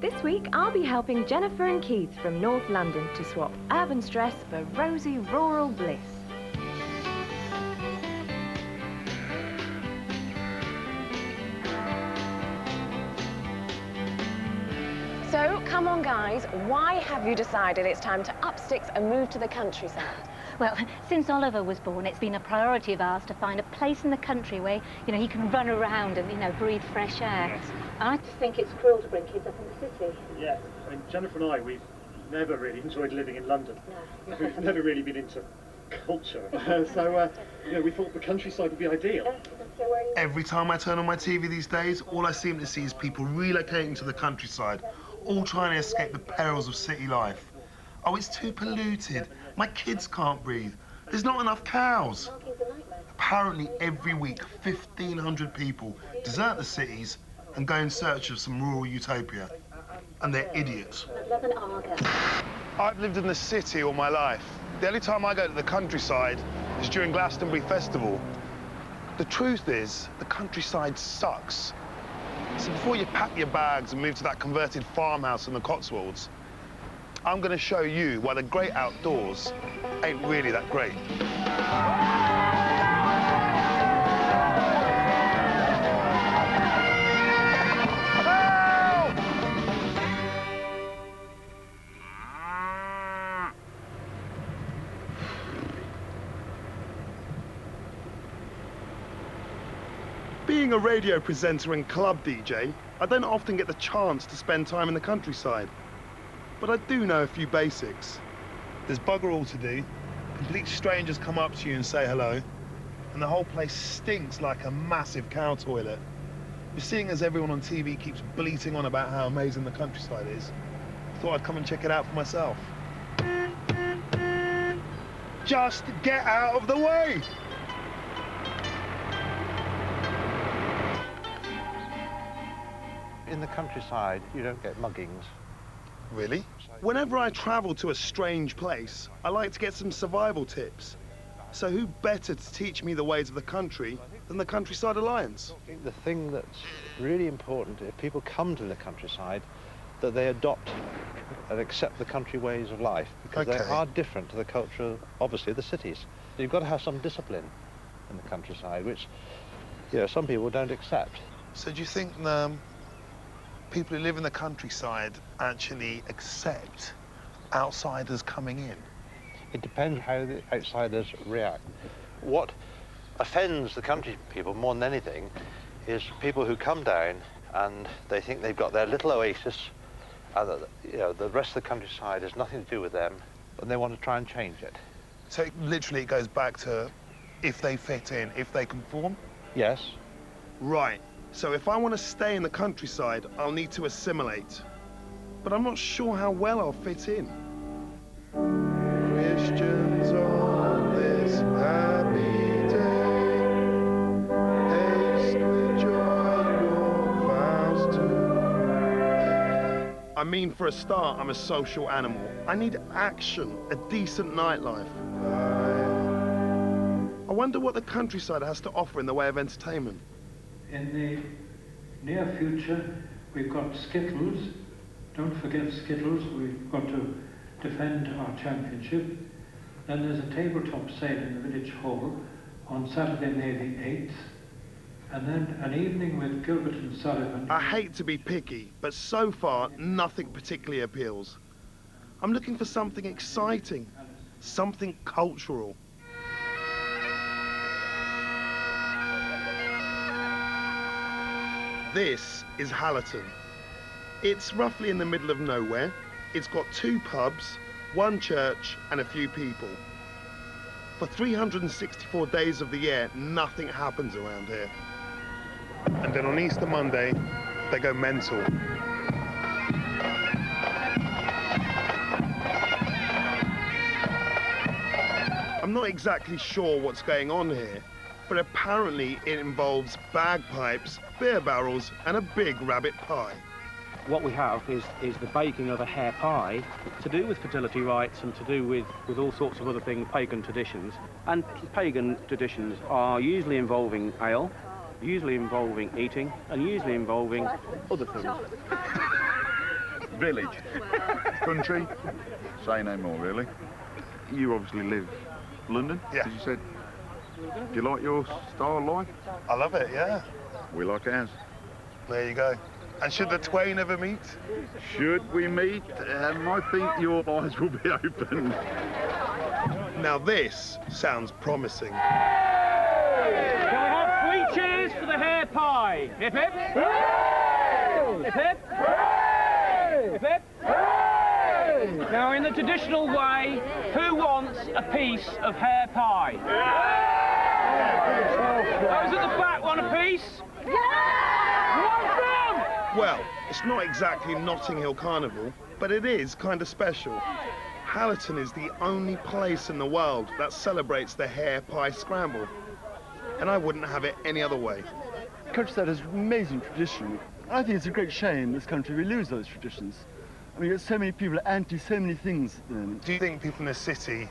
This week, I'll be helping Jennifer and Keith from North London to swap urban stress for rosy rural bliss. So, come on guys, why have you decided it's time to up sticks and move to the countryside? Well, since Oliver was born, it's been a priority of ours to find a place in the country where, he can run around and, breathe fresh air. Yes. I just think it's cruel to bring kids up in the city. Yeah, I mean, Jennifer and I, we've never really enjoyed living in London. No. We've never really been into culture. We thought the countryside would be ideal. Every time I turn on my TV these days, all I seem to see is people relocating to the countryside, all trying to escape the perils of city life. Oh, it's too polluted. My kids can't breathe. There's not enough cows. Apparently, every week, 1,500 people desert the cities and go in search of some rural utopia. And they're idiots. I've lived in the city all my life. The only time I go to the countryside is during Glastonbury Festival. The truth is, the countryside sucks. So before you pack your bags and move to that converted farmhouse in the Cotswolds, I'm going to show you why the great outdoors ain't really that great. Being a radio presenter and club DJ, I don't often get the chance to spend time in the countryside. But I do know a few basics. There's bugger all to do. Complete strangers come up to you and say hello. And the whole place stinks like a massive cow toilet. But seeing as everyone on TV keeps bleating on about how amazing the countryside is, I thought I'd come and check it out for myself. Just get out of the way! In the countryside, you don't get muggings. Really? Whenever I travel to a strange place, I like to get some survival tips. So who better to teach me the ways of the country than the Countryside Alliance? I think the thing that's really important, if people come to the countryside, that they adopt and accept the country ways of life, because they are different to the culture, obviously, of the cities. You've got to have some discipline in the countryside, which, some people don't accept. So do you think people who live in the countryside actually accept outsiders coming in? It depends how the outsiders react. What offends the country people more than anything is people who come down and they think they've got their little oasis and the rest of the countryside has nothing to do with them, and they want to try and change it. So literally it goes back to if they fit in, if they conform? Yes. Right. So if I want to stay in the countryside, I'll need to assimilate. But I'm not sure how well I'll fit in. Christians on this happy day, haste with joy your vows to. I mean, for a start, I'm a social animal. I need action, a decent nightlife. I wonder what the countryside has to offer in the way of entertainment. In the near future, we've got Skittles. Don't forget Skittles. We've got to defend our championship. Then there's a tabletop sale in the village hall on Saturday, May the 8th. And then an evening with Gilbert and Sullivan. I hate to be picky, but so far, nothing particularly appeals. I'm looking for something exciting, something cultural. This is Hallerton. It's roughly in the middle of nowhere. It's got 2 pubs, 1 church, and a few people. For 364 days of the year, nothing happens around here. And then on Easter Monday, they go mental. I'm not exactly sure what's going on here, but apparently it involves bagpipes, beer barrels, and a big rabbit pie. What we have is the baking of a hare pie to do with fertility rites and to do with all sorts of other things, pagan traditions. And pagan traditions are usually involving ale, usually involving eating, and usually involving other things. Village. Country. Say no more, really. You obviously live London, Yeah. as you said. Do you like your style of life? I love it, yeah. We like ours. There you go. And should the twain ever meet? Should we meet? I think your eyes will be open. Now this sounds promising. Can we have 3 cheers for the hair pie? Hip hip. Hip hip. Hip hip. Now, in the traditional way, who wants a piece of hair pie? Those at the back want a piece? Well, it's not exactly Notting Hill Carnival, but it is kind of special. Hallerton is the only place in the world that celebrates the hare pie scramble. And I wouldn't have it any other way. Countryside has amazing tradition. I think it's a great shame this country we lose those traditions. I mean, there's so many people anti so many things at the moment. Do you think people in the city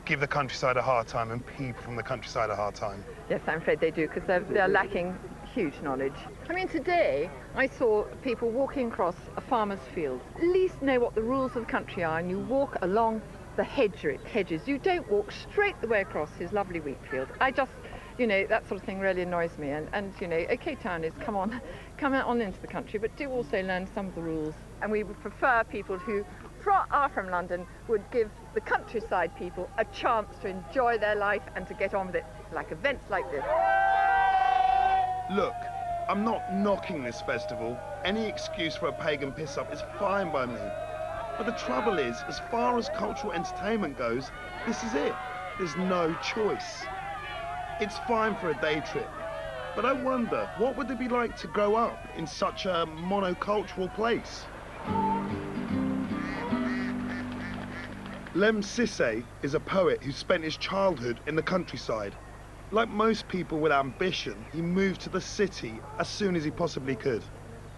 give the countryside a hard time and people from the countryside a hard time? Yes, I'm afraid they do, because they're lacking huge knowledge. I mean, today I saw people walking across a farmer's field. At least know what the rules of the country are, and you walk along the hedges. You don't walk straight the way across his lovely wheat field. I just, you know, that sort of thing really annoys me. And you know, OK Town is come on into the country, but do also learn some of the rules. And we would prefer people who are from London would give the countryside people a chance to enjoy their life and to get on with it, like events like this. Look, I'm not knocking this festival. Any excuse for a pagan piss-up is fine by me. But the trouble is, as far as cultural entertainment goes, this is it. There's no choice. It's fine for a day trip. But I wonder, what would it be like to grow up in such a monocultural place? Lem Sissay is a poet who spent his childhood in the countryside. Like most people with ambition, he moved to the city as soon as he possibly could.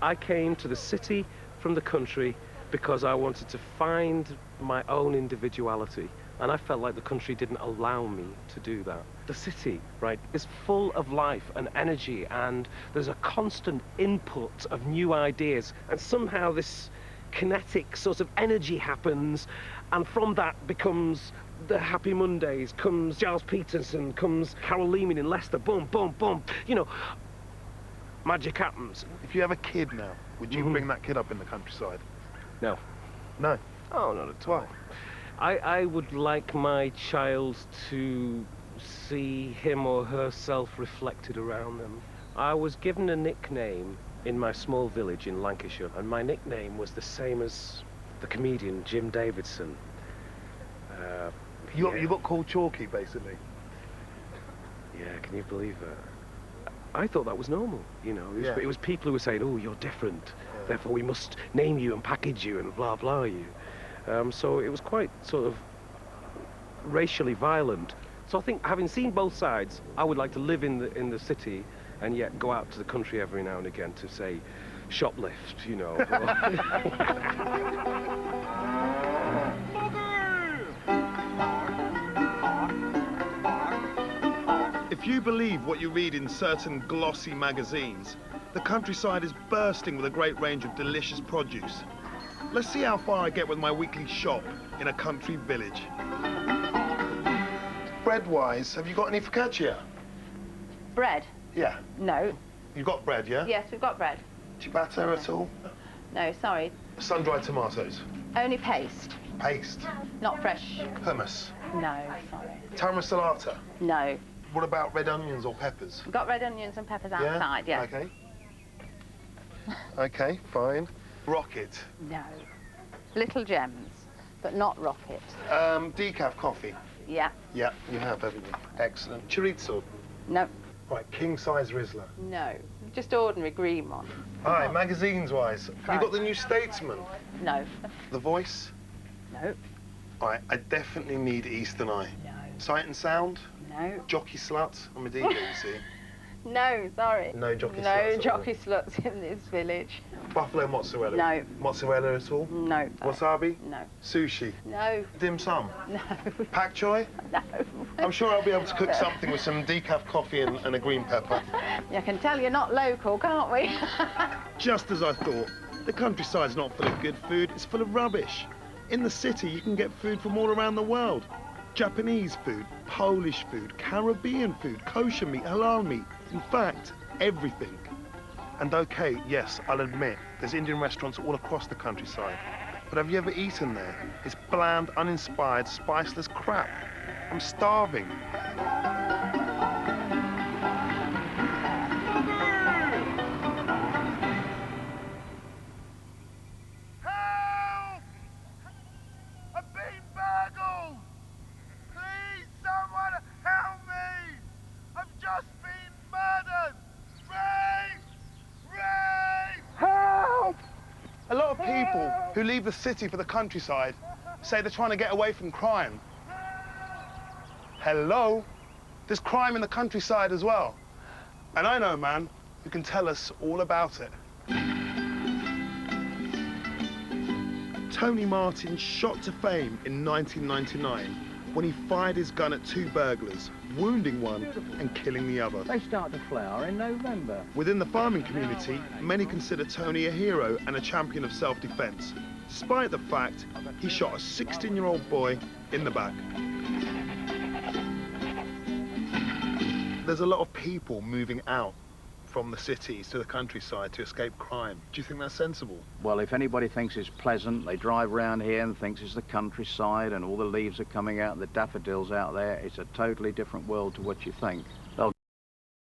I came to the city from the country because I wanted to find my own individuality, and I felt like the country didn't allow me to do that. The city, right, is full of life and energy, and there's a constant input of new ideas, and somehow this kinetic sort of energy happens, and from that becomes the Happy Mondays, comes Giles Peterson, comes Carol Leeman in Leicester, boom, boom, boom, you know, magic happens. If you have a kid now, would you bring that kid up in the countryside? No. No? Oh, not at all. I would like my child to see him or herself reflected around them. I was given a nickname in my small village in Lancashire, and my nickname was the same as the comedian Jim Davidson. You got called Chalky, basically. Yeah, can you believe that? I thought that was normal, you know. It was people who were saying, oh, you're different, therefore we must name you and package you and blah, blah you. So it was quite sort of racially violent. So I think, having seen both sides, I would like to live in the city and yet go out to the country every now and again to, say, shoplift, you know. If you believe what you read in certain glossy magazines, the countryside is bursting with a great range of delicious produce. Let's see how far I get with my weekly shop in a country village. Bread-wise, have you got any focaccia? Bread? Yeah. No. You've got bread, yeah? Yes, we've got bread. Ciabatta at all? No, sorry. Sun-dried tomatoes? Only paste. Paste? Not fresh. Hummus? No, sorry. Tara salata? No. What about red onions or peppers? We've got red onions and peppers outside, yeah. Okay. Okay, fine. Rocket? No. Little gems, but not rocket. Decaf coffee? Yeah. Yeah, you have, haven't you? Excellent. Chorizo? No. Right, king-size Rizzler? No. Just ordinary green one. Aye, magazines-wise, have you got the New Statesman? No. The Voice? No. Aye, I definitely need Eastern Eye. No. Sight and Sound? No. Jockey Slut? I'm a DJ, you see. No, sorry. No jockey sluts? No jockey sluts in this village. Buffalo mozzarella? No. Mozzarella at all? No. Wasabi? No. Sushi? No. Dim sum? No. Pak choy? No. I'm sure I'll be able to cook something with some decaf coffee and a green pepper. You can tell you're not local, can't we? Just as I thought. The countryside's not full of good food, it's full of rubbish. In the city, you can get food from all around the world. Japanese food, Polish food, Caribbean food, kosher meat, halal meat. In fact, everything. And okay, yes, I'll admit, there's Indian restaurants all across the countryside. But have you ever eaten there? It's bland, uninspired, spiceless crap. I'm starving. A lot of people who leave the city for the countryside say they're trying to get away from crime. Hello? There's crime in the countryside as well. And I know a man who can tell us all about it. Tony Martin shot to fame in 1999 when he fired his gun at 2 burglars, wounding one and killing the other. They start to flower in November. Within the farming community, many consider Tony a hero and a champion of self-defense, despite the fact he shot a 16-year-old boy in the back. There's a lot of people moving out from the cities to the countryside to escape crime. Do you think that's sensible? Well, if anybody thinks it's pleasant, they drive around here and thinks it's the countryside and all the leaves are coming out and the daffodils out there, it's a totally different world to what you think. They'll